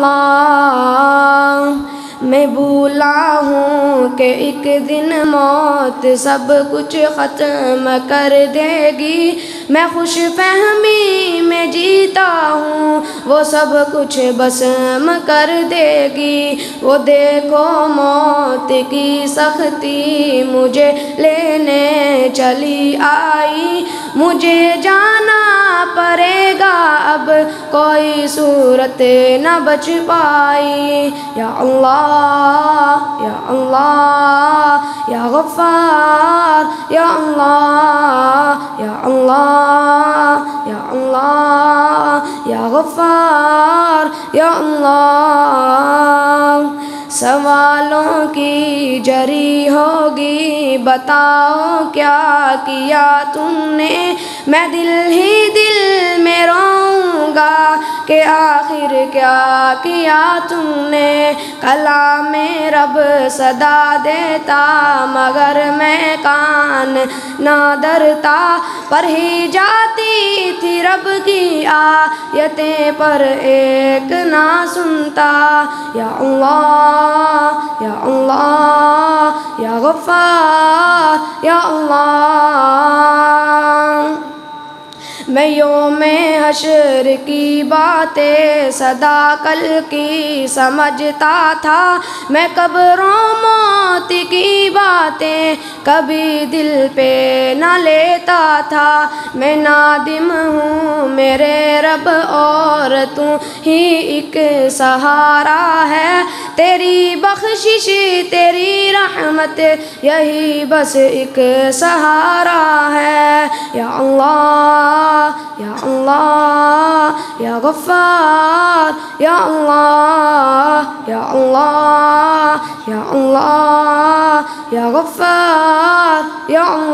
اللہ میں بھولا ہوں کہ ایک دن موت سب کچھ ختم کر دے گی، میں خوش فہمی میں جیتا ہوں وہ سب کچھ بسم کر دے گی۔ وہ دیکھو موت کی سختی مجھے لینے چلی آئی، مجھے جانا پڑے گا اب کوئی صورت نہ بچ پائی۔ یا اللہ یا اللہ یا غفار، یا اللہ یا اللہ یا اللہ یا غفار، یا اللہ۔ سوالوں کی جری ہوگی، بتاؤ کیا کیا تم نے، میں دل ہی دل میں روؤں گا کہ آخر کیا کیا تم نے۔ کلام رب صدا دیتا مگر میں کان نہ دھرتا، پڑھ ہی جاتی تھی رب کی آیتیں پر ایک نہ سنتا۔ یا اللہ یا اللہ یا غفار، یا اللہ۔ میں یوم حشر کی باتیں صدا کل کی سمجھتا تھا، میں قبروں موت کی باتیں کبھی دل پہ نہ لیتا تھا۔ میں نادم ہوں میرے رب اور تو ہی ایک سہارا ہے، تیری بخشش تیری رحمت یہی بس ایک سہارا ہے۔ یا اللہ یا اللہ یا غفار، یا اللہ یا اللہ یا اللہ یا غفار، یا اللہ۔